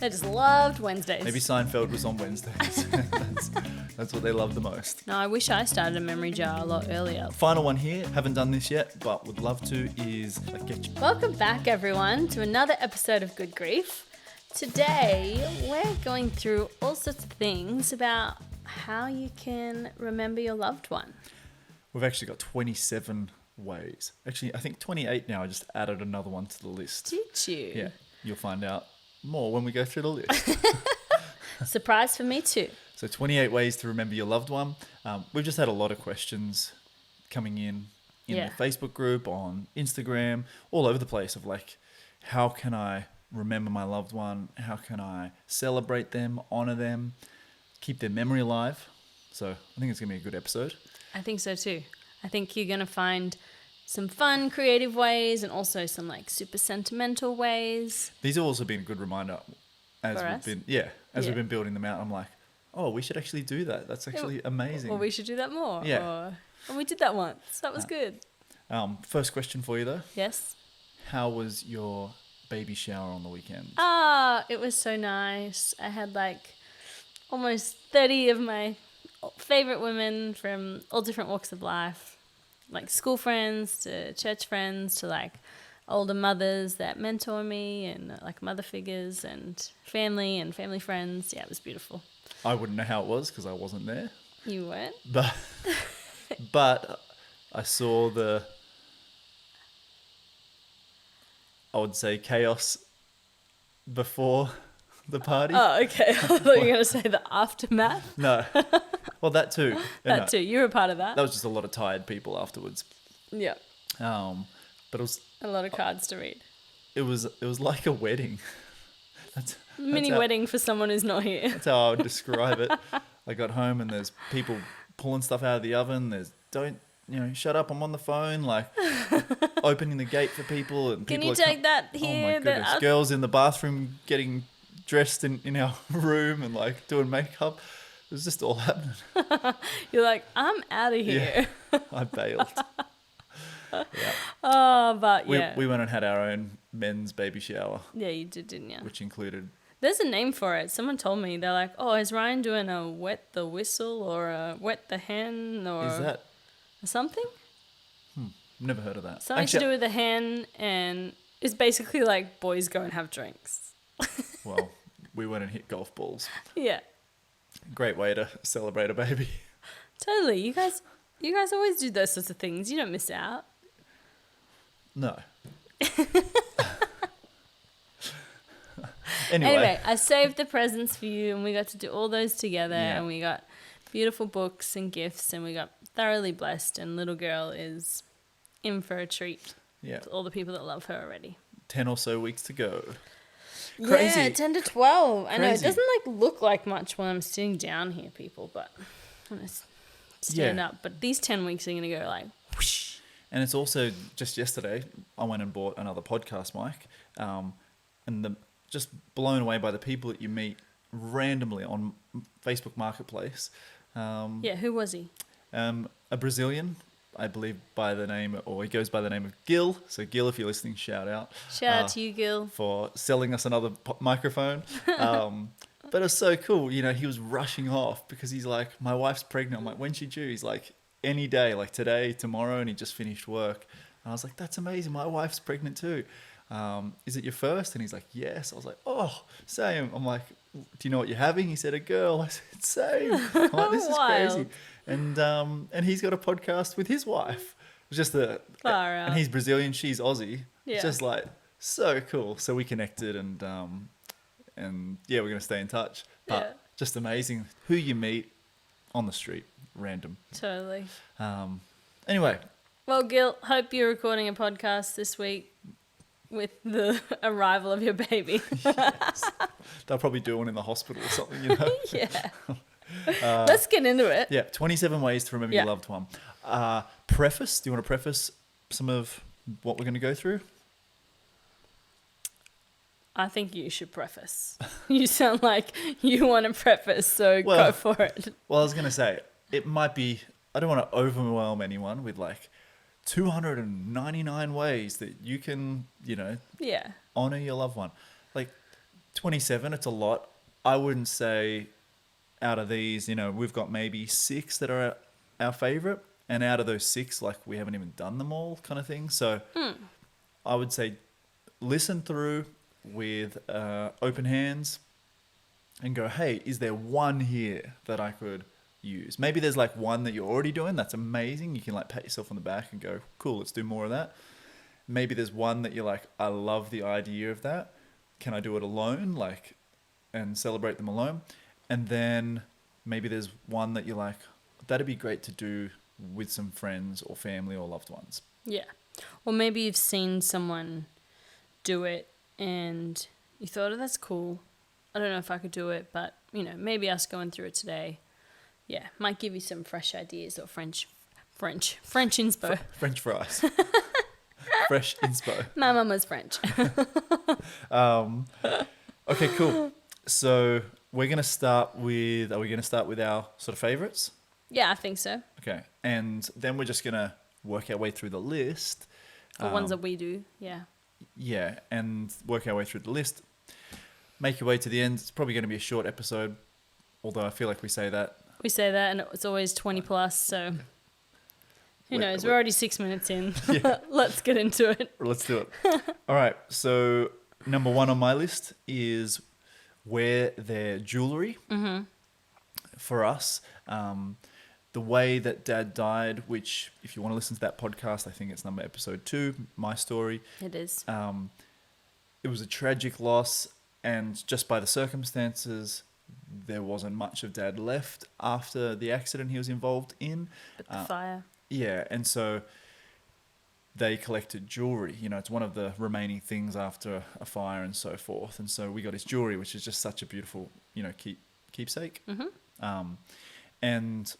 They just loved Wednesdays. Maybe Seinfeld was on Wednesdays. that's what they love the most. No, I wish I started a memory jar a lot earlier. Final one here. Haven't done this yet, but would love to, is get you. Welcome back, everyone, to another episode of Good Grief. Today, we're going through all sorts of things about how you can remember your loved one. We've actually got 27 ways. Actually, I think 28 now. I just added another one to the list. Did you? Yeah, you'll find out more when we go through the list. Surprise for me too. So 28 ways to remember your loved one. We've just had a lot of questions coming in the Facebook group, on Instagram, all over the place of like, how can I remember my loved one? How can I celebrate them, honor them, keep their memory alive? So I think it's going to be a good episode. I think so too. I think you're going to find some fun, creative ways and also some like super sentimental ways. These have also been a good reminder as we've been building them out. I'm like, oh, we should actually do that. That's actually amazing. Well, we should do that more. Yeah. And we did that once. That was good. First question for you though. Yes. How was your baby shower on the weekend? It was so nice. I had like almost 30 of my favorite women from all different walks of life, like school friends to church friends to like older mothers that mentor me and like mother figures and family friends. Yeah, it was beautiful. I wouldn't know how it was because I wasn't there. You weren't? But I saw I would say chaos before the party. Oh, okay. I thought you were going to say the aftermath. No. Well, that too. That too. You were a part of that. That was just a lot of tired people afterwards. Yeah. But it was a lot of cards to read. It was like a wedding. Mini wedding for someone who's not here. That's how I would describe it. I got home and there's people pulling stuff out of the oven. There's shut up, I'm on the phone, like opening the gate for people. And Can people you take that here? Oh my goodness. Girls in the bathroom getting dressed in our room and like doing makeup. It was just all happening. You're like, I'm out of here. Yeah, I bailed. Yeah. Oh, but yeah. We went and had our own men's baby shower. Yeah, you did, didn't you? Which included... There's a name for it. Someone told me. They're like, oh, is Ryan doing a wet the whistle or a wet the hen or... Is that... something? Never heard of that. Something to do with a hen, and it's basically like boys go and have drinks. Well, we went and hit golf balls. Yeah. Great way to celebrate a baby. Totally. You guys always do those sorts of things. You don't miss out. No. Anyway, I saved the presents for you, and we got to do all those together, Yeah. and we got beautiful books and gifts, and we got thoroughly blessed, and little girl is in for a treat. Yeah. To all the people that love her already. 10 or so weeks to go. Crazy. Yeah, 10 to 12. I know, it Crazy. doesn't look like much when I'm sitting down here, people, but I'm going to stand up. But these 10 weeks are going to go like whoosh. And it's also, just yesterday, I went and bought another podcast mic, and just blown away by the people that you meet randomly on Facebook Marketplace. Who was he? A Brazilian, I believe he goes by the name of Gil. So Gil, if you're listening, shout out. Shout out to you, Gil. For selling us another microphone. But it's so cool. He was rushing off because he's like, my wife's pregnant. I'm like, when's she due? He's like, any day, like today, tomorrow. And he just finished work. And I was like, that's amazing. My wife's pregnant too. Is it your first? And he's like, yes. I was like, oh, same. I'm like, do you know what you're having? He said, a girl. I said, same. I'm like, this is crazy. And he's got a podcast with his wife. It's just and he's Brazilian, she's Aussie. Yeah. It's just like so cool. So we connected and we're gonna stay in touch. But just amazing who you meet on the street, random. Totally. Anyway. Well, Gil, hope you're recording a podcast this week with the arrival of your baby. Yes. They'll probably do one in the hospital or something, Yeah. Let's get into it. Yeah, 27 ways to remember your loved one. Preface, do you want to preface some of what we're going to go through? I think you should preface. You sound like you want to preface, so go for it. Well, I was going to say, it might be, I don't want to overwhelm anyone with like 299 ways that you can, honor your loved one. Like, 27, it's a lot. I wouldn't say out of these, we've got maybe 6 that are our favorite. And out of those 6, like, we haven't even done them all kind of thing. So I would say listen through with open hands and go, hey, is there one here that I could use? Maybe there's like one that you're already doing. That's amazing. You can like pat yourself on the back and go, cool, let's do more of that. Maybe there's one that you're like, I love the idea of that. Can I do it alone? Like, and celebrate them alone. And then maybe there's one that you're like, that'd be great to do with some friends or family or loved ones. Yeah. Or maybe you've seen someone do it and you thought, oh, that's cool. I don't know if I could do it, but, maybe us going through it today, yeah, might give you some fresh ideas or French inspo. French fries. Fresh inspo. My mum was French. Okay, cool. So are we going to start with our sort of favorites? Yeah, I think so. Okay. And then we're just going to work our way through the list. The ones that we do, yeah. Yeah, and work our way through the list. Make your way to the end. It's probably going to be a short episode, although I feel like we say that. We say that and it's always 20 plus, so who knows? We're already 6 minutes in. Yeah. Let's get into it. Let's do it. All right, so number 1 on my list is wear their jewellery. Mm-hmm. For us. The way that Dad died, which if you want to listen to that podcast, I think it's episode 2, my story. It is. It was a tragic loss, and just by the circumstances, there wasn't much of Dad left after the accident he was involved in. But the fire. Yeah, and so they collected jewelry. It's one of the remaining things after a fire and so forth. And so we got his jewelry, which is just such a beautiful, keepsake. Mm-hmm. And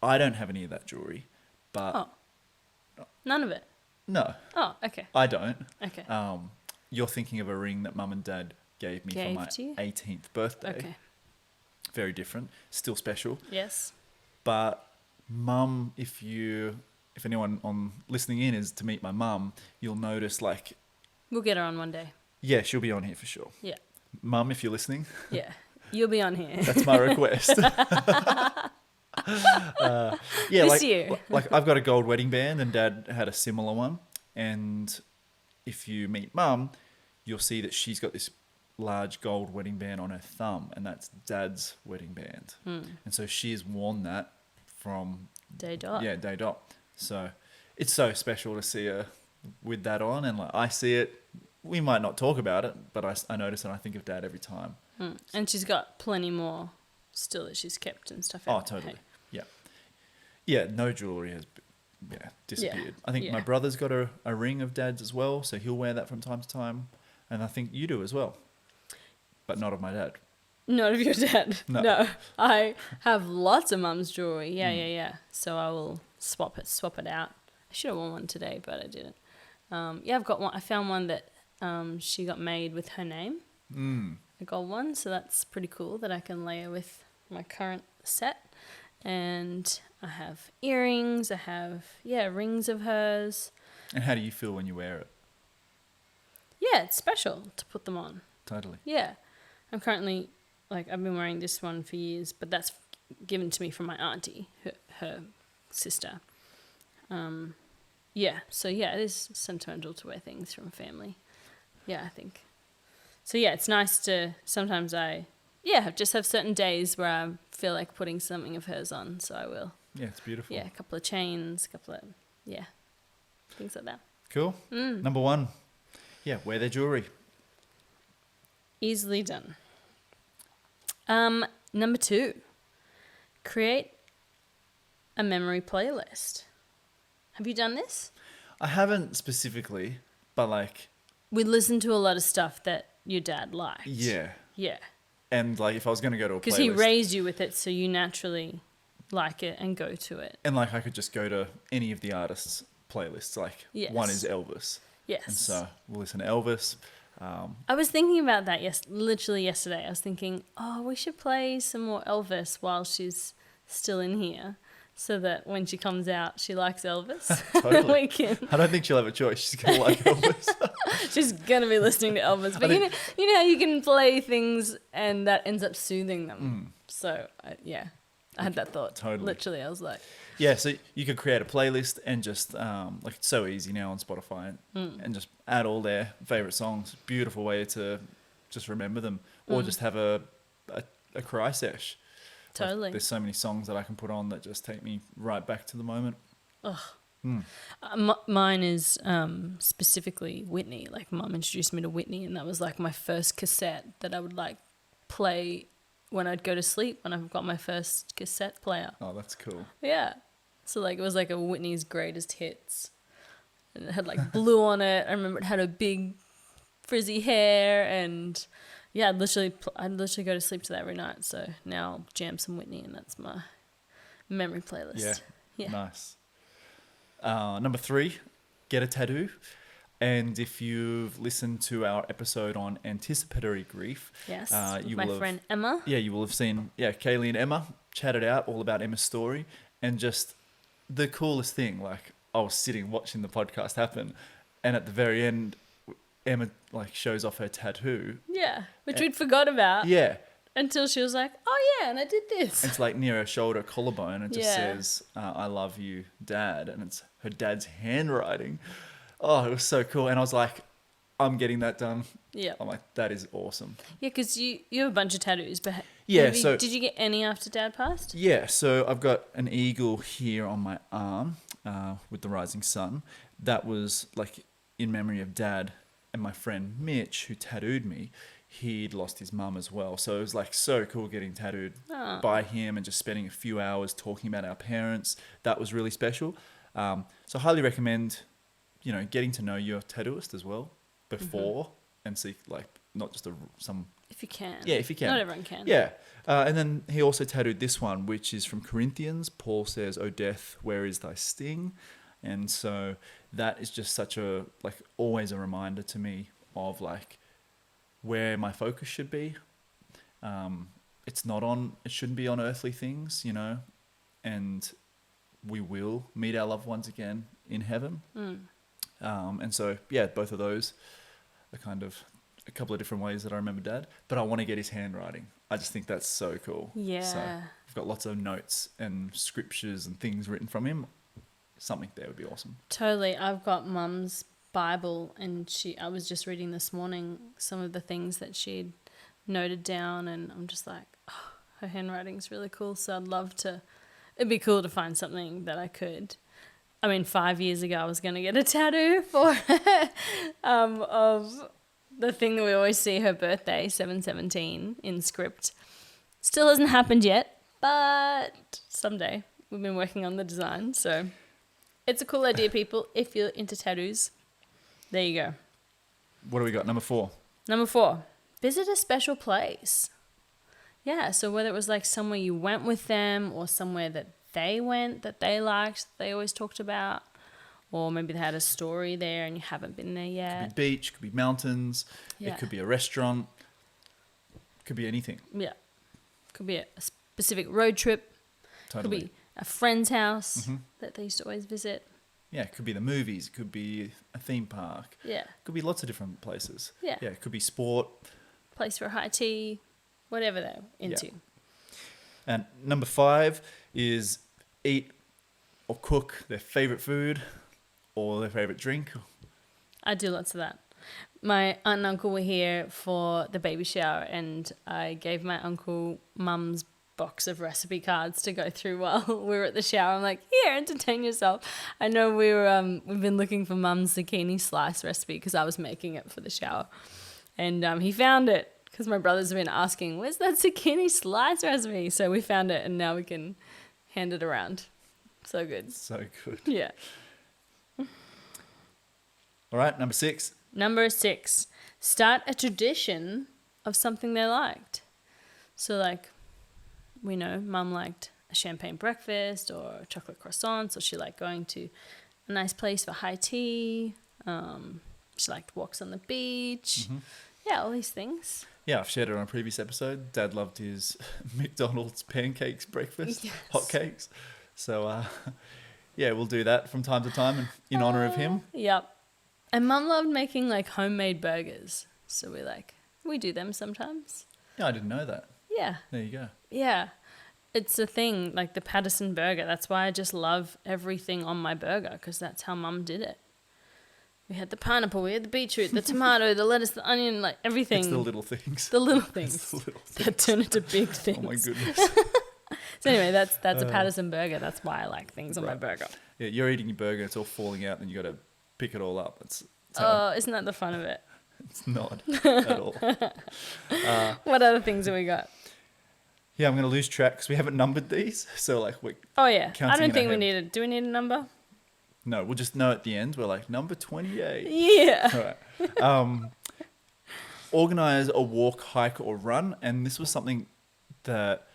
I don't have any of that jewelry, but... Oh. None of it? No. Oh, okay. I don't. Okay. You're thinking of a ring that Mum and Dad gave me for my 18th birthday. Okay. Very different. Still special. Yes. But Mum, if anyone on listening in is to meet my mum, you'll notice like... We'll get her on one day. Yeah, she'll be on here for sure. Yeah. Mum, if you're listening... Yeah. You'll be on here. That's my request. This year. Like I've got a gold wedding band and Dad had a similar one. And if you meet Mum, you'll see that she's got this large gold wedding band on her thumb, and that's Dad's wedding band. And so she has worn that from... Day dot. Yeah, day dot. So it's so special to see her with that on, and like I see it. We might not talk about it, but I notice and I think of Dad every time. And she's got plenty more still that she's kept and stuff. Oh, totally. Hey. Yeah. Yeah, no jewellery has disappeared. Yeah. I think my brother's got a ring of Dad's as well, so he'll wear that from time to time. And I think you do as well. But not of my dad. Not of your dad. No. I have lots of Mum's jewellery. Yeah. So I will swap it out. I should have worn one today, but I didn't. I've got one. I found one that she got made with her name. A gold one, so that's pretty cool that I can layer with my current set. And I have earrings, I have rings of hers. And how do you feel when you wear it? Yeah, it's special to put them on. Totally. Yeah. I'm currently, I've been wearing this one for years, but that's given to me from my auntie, her sister. So it is sentimental to wear things from family. Yeah, I think. So it's nice to, sometimes I just have certain days where I feel like putting something of hers on, so I will. Yeah, it's beautiful. Yeah, a couple of chains, things like that. Cool. Number 1, wear their jewellery. Easily done. Number 2, create a memory playlist. Have you done this? I haven't specifically, but we listened to a lot of stuff that your dad liked. Yeah. Yeah. And if I was going to go to a playlist... Because he raised you with it, so you naturally like it and go to it. And I could just go to any of the artists' playlists. One is Elvis. Yes. And so we'll listen to Elvis. I was thinking about that literally yesterday. I was thinking, we should play some more Elvis while she's still in here. so that when she comes out, she likes Elvis. Totally. We can. I don't think she'll have a choice. She's going to like Elvis. She's gonna be listening to Elvis, but you know how you can play things and that ends up soothing them. So I had that thought. Totally. Literally, I was like, Yeah, so you could create a playlist and just, like, it's so easy now on Spotify and just add all their favorite songs. Beautiful way to just remember them, or just have a cry sesh. totally. Like, there's so many songs that I can put on that just take me right back to the moment. Mine is specifically Whitney. Like, Mum introduced me to Whitney, and that was like my first cassette that I would like play when I'd go to sleep. When I've got my first cassette player. Oh, that's cool. Yeah. So like it was like a Whitney's greatest hits, and it had like blue on it. I remember it had a big frizzy hair, and yeah, I'd literally go to sleep to that every night. So now I'll jam some Whitney, and that's my memory playlist. Yeah. Nice. Number 3, get a tattoo. And if you've listened to our episode on anticipatory grief, Yes. you my will friend Emma. Yeah, you will have seen, Kaylee and Emma chatted out all about Emma's story, and just the coolest thing, like, I was sitting watching the podcast happen, and at the very end, Emma like shows off her tattoo. Yeah, which we'd forgot about. Yeah. Until she was like, "Oh yeah, and I did this." It's like near her shoulder collarbone. It just Yeah. says, "I love you, Dad," and it's her dad's handwriting. Oh, it was so cool, and I was like, "I'm getting that done." Yeah. I'm like, "That is awesome." Yeah, because you have a bunch of tattoos, but Yeah, did you get any after Dad passed? Yeah, so I've got an eagle here on my arm with the rising sun. That was like in memory of Dad, and my friend Mitch, who tattooed me, he'd lost his mum as well. So it was like so cool getting tattooed by him and just spending a few hours talking about our parents. That was really special. So I highly recommend, getting to know your tattooist as well before and see, like, not just some... If you can. Yeah, if you can. Not everyone can. Yeah. And then he also tattooed this one, which is from Corinthians. Paul says, "O death, where is thy sting?" And so that is just such a, like, always a reminder to me of, like, where my focus should be. It shouldn't be on earthly things, and we will meet our loved ones again in heaven. And so, yeah, both of those are kind of a couple of different ways that I remember Dad, but I want to get his handwriting. I just think that's so cool. Yeah. So I've got lots of notes and scriptures and things written from him. Something there would be awesome. Totally. I've got Mum's Bible, and I was just reading this morning some of the things that she'd noted down, and I'm just like, oh, her handwriting's really cool. So it'd be cool to find something that I could. I mean, 5 years ago, I was going to get a tattoo for of the thing that we always see her birthday, 7/17, in script. Still hasn't happened yet, but someday. We've been working on the design, so it's a cool idea, people. If you're into tattoos, there you go. What do we got? Number 4. Number 4, visit a special place. Yeah, so whether it was like somewhere you went with them or somewhere that they went that they liked, they always talked about, or maybe they had a story there and you haven't been there yet. Could be beach, could be mountains, Yeah. It could be a restaurant, could be anything. Yeah. Could be a specific road trip. Totally. Could be a friend's house that they used to always visit. Yeah, it could be the movies, it could be a theme park. Yeah. Could be lots of different places. Yeah. Yeah, it could be sport. Place for high tea, whatever they're into. Yeah. And number 5 is eat or cook their favourite food or their favourite drink. I do lots of that. My aunt and uncle were here for the baby shower, and I gave my uncle Mum's box of recipe cards to go through while we were at the shower. I'm like, here, entertain yourself. I know we've been looking for Mum's zucchini slice recipe because I was making it for the shower, and he found it because my brothers have been asking, where's that zucchini slice recipe? So we found it, and now we can hand it around. So good. So good. Yeah. All right, number 6. Number 6, start a tradition of something they liked. So, like, we know Mum liked a champagne breakfast or chocolate croissants, or she liked going to a nice place for high tea. She liked walks on the beach. Yeah, all these things. Yeah, I've shared it on a previous episode. Dad loved his McDonald's pancakes breakfast, Yes. hot cakes. So, yeah, we'll do that from time to time in honor of him. Yep. And Mum loved making like homemade burgers. So we do them sometimes. Yeah, I didn't know that. Yeah. There you go. Yeah. It's a thing, like the Patterson burger. That's why I just love everything on my burger, because that's how Mum did it. We had the pineapple, we had the beetroot, the tomato, the lettuce, the onion, like everything. It's the little things. The little things It's the little that things. turn into big things. Oh my goodness. So anyway, that's a Patterson burger. That's why I like things on my Right. burger. Yeah, you're eating your burger, it's all falling out, and you got to pick it all up. It's Isn't that the fun of it? it's not at all. What other things have we got? Yeah, I'm going to lose track because we haven't numbered these. So, like, Oh yeah, I Counting don't in think we ahead. need it. Do we need a number? no, we'll just know at the end. We're like, number 28. Yeah. All right. Organize a walk, hike, or run. And this was something that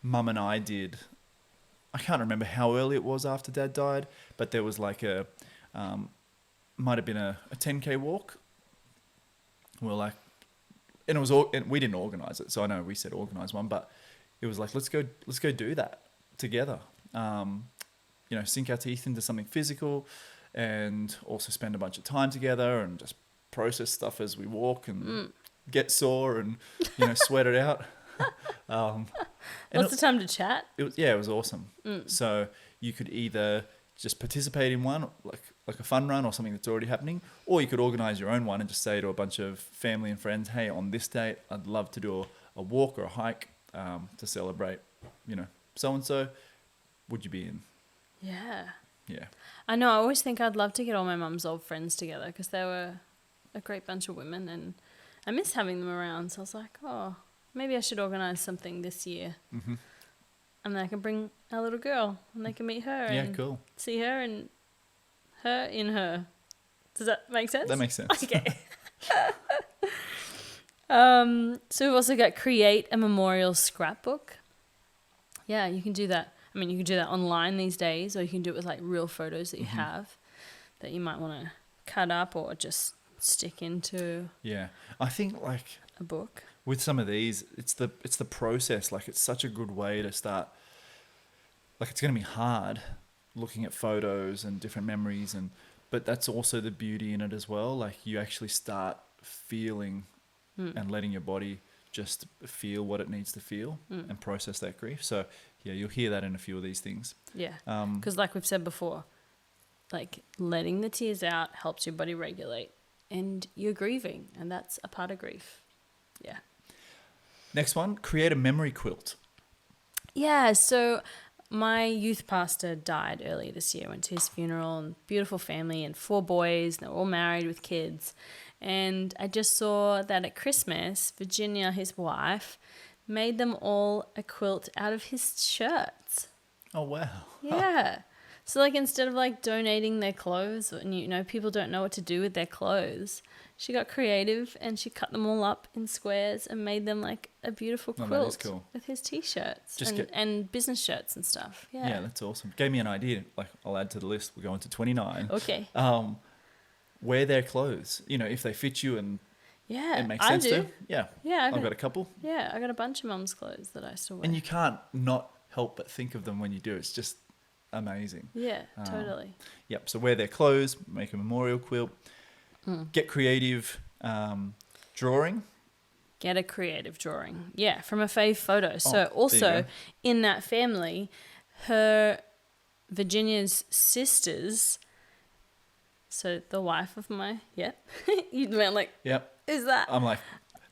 Mum and I did. I can't remember how early it was after Dad died, but there was like might have been a 10K walk. We're like, and it was all, and we didn't organize it. So I know we said organize one, but it was like, let's go do that together. Sink our teeth into something physical and also spend a bunch of time together and just process stuff as we walk and get sore and, sweat it out. And What's the time to chat? it was awesome. So you could either just participate in one, like a fun run or something that's already happening, or you could organize your own one and just say to a bunch of family and friends, hey, on this date, I'd love to do a walk or a hike to celebrate, so-and-so. Would you be in? Yeah. Yeah. I know. I always think I'd love to get all my mum's old friends together, because they were a great bunch of women, and I miss having them around. So I was like, oh, maybe I should organize something this year. Mm-hmm. And then I can bring our little girl, and they can meet her Yeah, and cool. see her and her in her. Does that make sense? That makes sense. Okay. So we've also got create a memorial scrapbook. Yeah, you can do that. I mean, you can do that online these days, or you can do it with like real photos that you have that you might want to cut up or just stick into Yeah. I think like a book. with some of these, it's the process. Like, it's such a good way to start. Like, it's going to be hard looking at photos and different memories, but that's also the beauty in it as well. Like, you actually start feeling and letting your body just feel what it needs to feel and process that grief. So yeah, you'll hear that in a few of these things. Yeah. Because like we've said before, like letting the tears out helps your body regulate, and you're grieving, and that's a part of grief. Yeah. Next one, create a memory quilt. Yeah, so my youth pastor died earlier this year. I went to his funeral, and beautiful family and 4 boys. They're all married with kids. And I just saw that at Christmas, Virginia, his wife, made them all a quilt out of his shirts. Oh, wow. Yeah. So like instead of like donating their clothes, and people don't know what to do with their clothes, she got creative and she cut them all up in squares and made them like a beautiful Oh, quilt that is cool. with his t-shirts Just and business shirts and stuff. Yeah. Yeah, that's awesome. Gave me an idea. Like, I'll add to the list. We're going to 29. Okay. Wear their clothes. If they fit you and Yeah. it makes I sense do. to. Yeah. Yeah. I've got a couple. Yeah. I got a bunch of mum's clothes that I still wear. And you can't not help but think of them when you do. It's just amazing. Yeah, totally. Yep. So wear their clothes, make a memorial quilt, get creative, drawing. Get a creative drawing. Yeah, from a fave photo. So there you also go. in that family, Virginia's sisters, so the wife of my, you went like, Yep. is that? I'm like,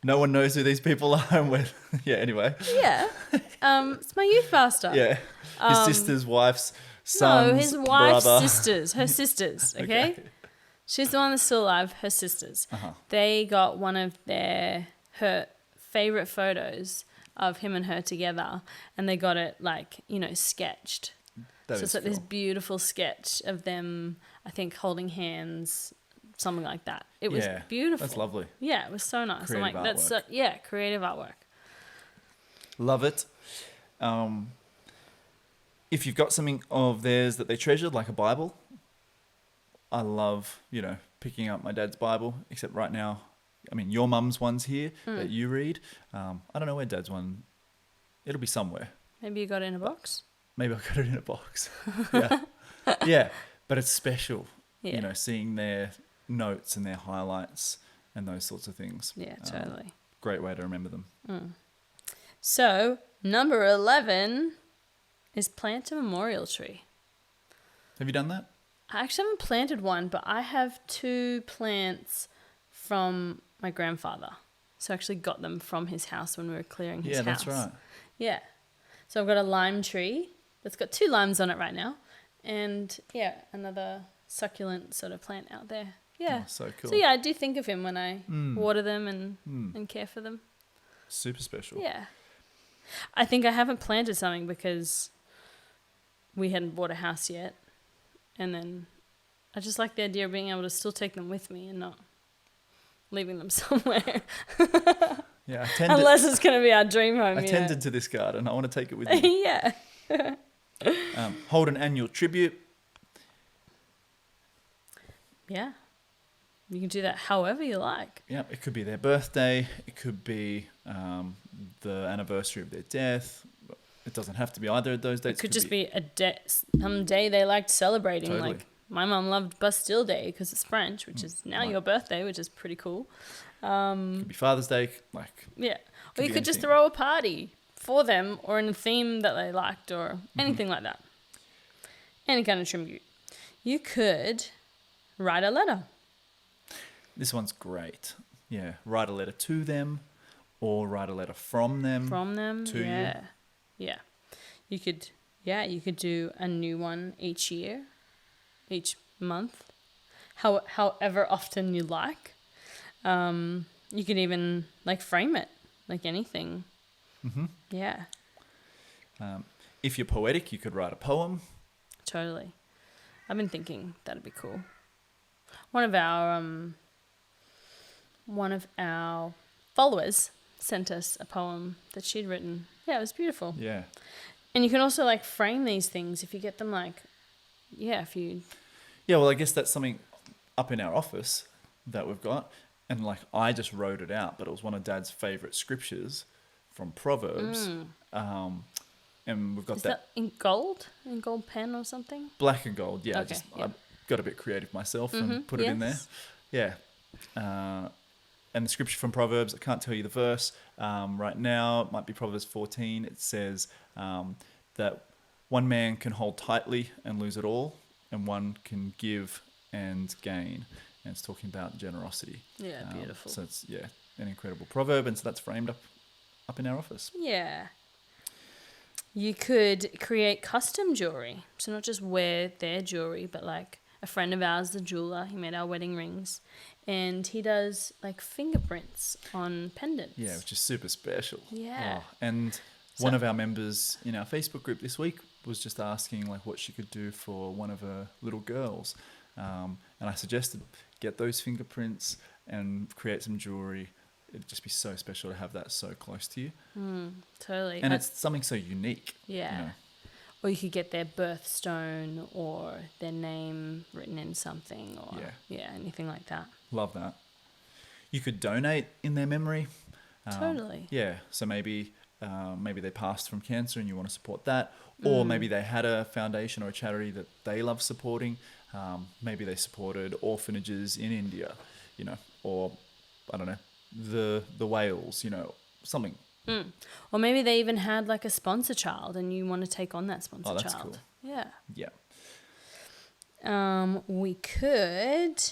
no one knows who these people are. And yeah. Anyway. Yeah. It's my youth pastor. Yeah. His sister's wife's son's No, his wife's brother. sisters. Her sisters, okay? She's the one that's still alive, her sisters. They got one of her favorite photos of him and her together, and they got it sketched. That So is it's like cool. this beautiful sketch of them, I think, holding hands, something like that. It was Yeah, beautiful. That's lovely. Yeah, it was so nice. Creative I'm like, that's artwork. creative artwork. Love it. If you've got something of theirs that they treasured, like a Bible, I love, picking up my dad's Bible, except right now, I mean, your mum's one's here that you read. I don't know where dad's one, it'll be somewhere. Maybe you got it in a box. maybe I'll get it in a box. Yeah. Yeah. But it's special, Yeah. you know, seeing their notes and their highlights and those sorts of things. Yeah, totally. Great way to remember them. So, number 11 is plant a memorial tree. Have you done that? I actually haven't planted one, but I have 2 plants from my grandfather. So I actually got them from his house when we were clearing his Yeah, house. that's right. Yeah. So I've got a lime tree that's got 2 limes on it right now. And yeah, another succulent sort of plant out there. Yeah. Oh, so cool. So yeah, I do think of him when I water them and care for them. Super special. Yeah. I think I haven't planted something because we hadn't bought a house yet. And then I just like the idea of being able to still take them with me and not leaving them somewhere. Yeah, Unless it's going to be our dream home. I tended to this garden. I want to take it with me. Yeah. Hold an annual tribute. Yeah. You can do that however you like. Yeah, it could be their birthday. It could be the anniversary of their death. It doesn't have to be either of those dates. It could just be a some day they liked celebrating. Totally. Like my mum loved Bastille Day because it's French, which is now your birthday, which is pretty cool. Could be Father's Day. Like Yeah. Could Or you be could just anything. throw a party for them or in a theme that they liked or anything like that. Any kind of tribute. You could write a letter. this one's great. Yeah, write a letter to them, or write a letter from them. From them. To you. Yeah. Yeah. You could do a new one each year, each month, however often you like. You could even like frame it, like anything. Yeah, If you're poetic, you could write a poem. totally. I've been thinking that'd be cool. One of our followers sent us a poem that she'd written. Yeah, it was beautiful. Yeah. And you can also like frame these things if you get them like, yeah, if you Yeah, well, I guess that's something up in our office that we've got. And like, I just wrote it out, but it was one of Dad's favourite scriptures from Proverbs. And we've got is that in gold pen or something? black and gold. Yeah, Okay, yeah. I got a bit creative myself and put it in there. yes. Yeah. And the scripture from Proverbs, I can't tell you the verse right now. It might be Proverbs 14. It says that one man can hold tightly and lose it all, and one can give and gain. And it's talking about generosity. Yeah, beautiful. So it's, an incredible proverb. And so that's framed up in our office. Yeah. You could create custom jewelry. So not just wear their jewelry, but like a friend of ours, the jeweler, he made our wedding rings. And he does like fingerprints on pendants. Yeah, which is super special. Yeah. And one of our members in our Facebook group this week was just asking like what she could do for one of her little girls. And I suggested get those fingerprints and create some jewelry. It'd just be so special to have that so close to you. Totally. And it's something so unique. Yeah. You know. Or you could get their birthstone or their name written in something or anything like that. Love that. You could donate in their memory. Totally. Yeah. So maybe they passed from cancer and you want to support that. Or maybe they had a foundation or a charity that they love supporting. Maybe they supported orphanages in India, you know, or I don't know, the whales, you know, something. Or maybe they even had like a sponsor child and you want to take on that sponsor Oh, that's child. cool. Yeah. Yeah. We could.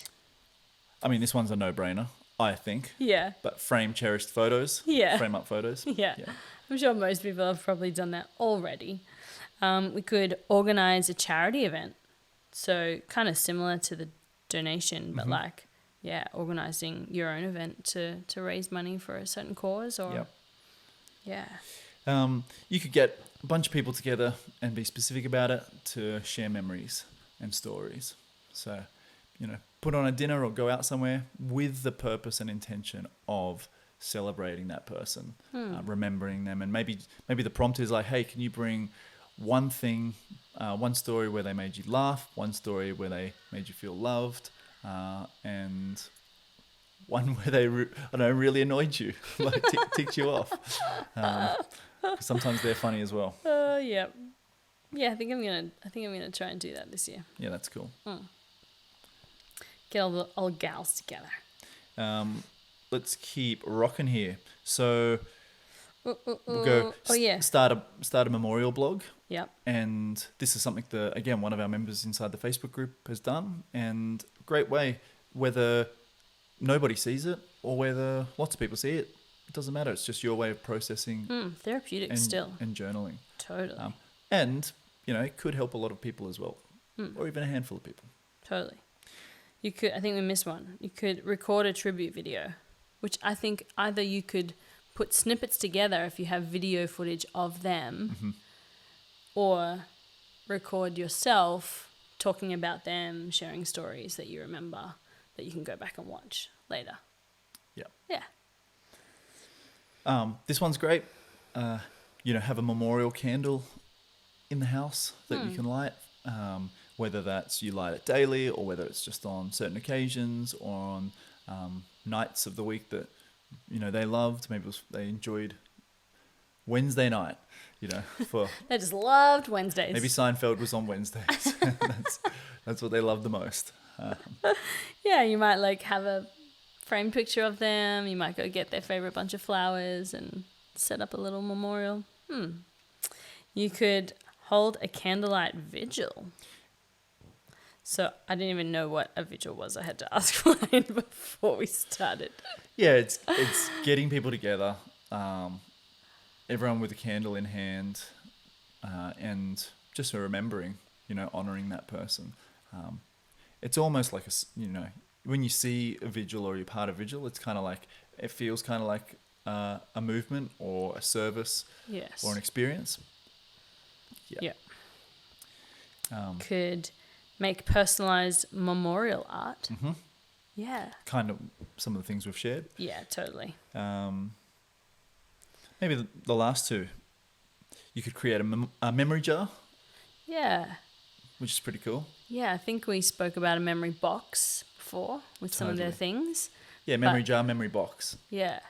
I mean, this one's a no-brainer, I think. Yeah. But frame cherished photos. Yeah. Frame up photos. Yeah. I'm sure most people have probably done that already. We could organize a charity event. So kind of similar to the donation, but like, organizing your own event to raise money for a certain cause or. Yep. Yeah. You could get a bunch of people together and be specific about it to share memories and stories. So, you know, put on a dinner or go out somewhere with the purpose and intention of celebrating that person, remembering them. And maybe the prompt is like, hey, can you bring one thing, one story where they made you laugh, one story where they made you feel loved, and one where they, really annoyed you, like ticked you off. Sometimes they're funny as well. Yeah. Yeah, I think I'm gonna try and do that this year. Yeah, that's cool. Get all the old gals together. Let's keep rocking here. So we'll go. Oh yeah. Start a memorial blog. Yep. And this is something that, again, one of our members inside the Facebook group has done. And great way, whether nobody sees it or whether lots of people see it, it doesn't matter. It's just your way of processing Therapeutic and, still. and journaling. Totally. And, it could help a lot of people as well, or even a handful of people. Totally. I think we missed one. You could record a tribute video, which I think either you could put snippets together if you have video footage of them, or record yourself talking about them, sharing stories that you remember that you can go back and watch later. Yeah. Yeah. This one's great. Have a memorial candle in the house that you can light. Whether that's you light it daily or whether it's just on certain occasions or on nights of the week that, they loved. Maybe they enjoyed Wednesday night, for... They just loved Wednesdays. Maybe Seinfeld was on Wednesdays. That's what they loved the most. Yeah, you might have a framed picture of them. You might go get their favorite bunch of flowers and set up a little memorial. You could hold a candlelight vigil. So I didn't even know what a vigil was. I had to ask Ryan before we started. Yeah, it's getting people together, everyone with a candle in hand, and just remembering, honouring that person. It's almost like when you see a vigil or you're part of vigil, it feels kind of like a movement or a service, yes, or an experience. Yeah. Could make personalized memorial art. Yeah. Kind of some of the things we've shared. Yeah, totally. Maybe the last two. You could create a memory jar. Yeah. Which is pretty cool. Yeah, I think we spoke about a memory box before with some of their things. Yeah, memory jar, memory box. Yeah.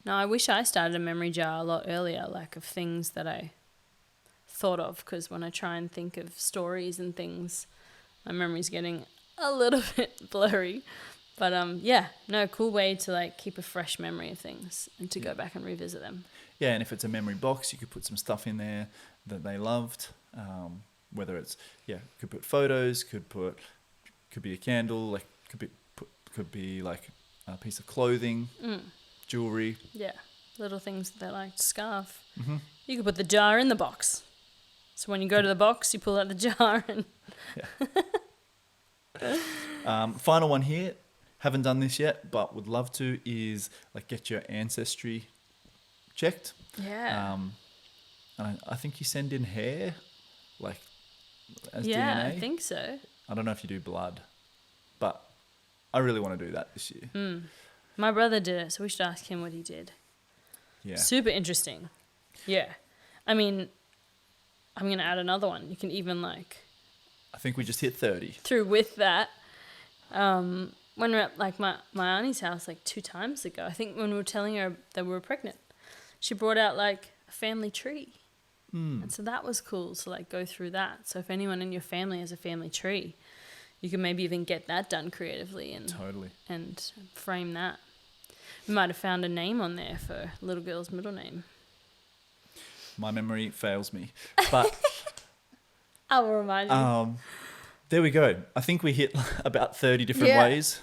No, I wish I started a memory jar a lot earlier, of things that I thought of, because when I try and think of stories and things, my memory's getting a little bit blurry. But cool way to keep a fresh memory of things and to go back and revisit them. Yeah, and if it's a memory box, you could put some stuff in there that they loved. Whether it's could put photos, could be a candle, could be a piece of clothing, jewelry. Yeah, little things that they liked. Scarf. You could put the jar in the box. So when you go to the box, you pull out the jar and. Final one here. Haven't done this yet, but would love to, is get your ancestry checked. Yeah. And I think you send in hair, as yeah, DNA. I think so. I don't know if you do blood, but I really want to do that this year. My brother did it, so we should ask him what he did. Yeah. Super interesting. Yeah. I mean, I'm going to add another one. You can even I think we just hit 30. Through with that. When we were at my auntie's house 2 times ago, I think when we were telling her that we were pregnant, she brought out a family tree. And so that was cool to go through that. So if anyone in your family has a family tree, you can maybe even get that done creatively and totally and frame that. We might have found a name on there for little girl's middle name. My memory fails me, but I will remind you. There we go. I think we hit about 30 different ways.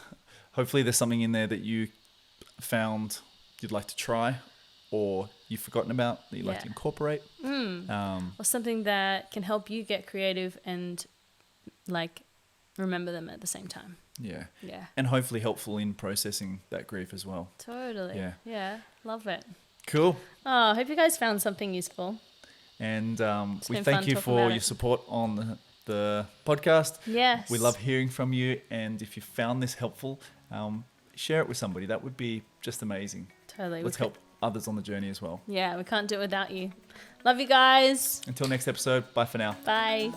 Hopefully there's something in there that you found you'd like to try or you've forgotten about that you'd like to incorporate. Or something that can help you get creative and remember them at the same time. Yeah. Yeah. And hopefully helpful in processing that grief as well. Totally. Yeah. Yeah. Love it. Cool. Oh, hope you guys found something useful. And we thank you for your support on the podcast. Yes. We love hearing from you. And if you found this helpful, share it with somebody. That would be just amazing. Totally. Let's help others on the journey as well. Yeah, we can't do it without you. Love you guys. Until next episode, bye for now. Bye.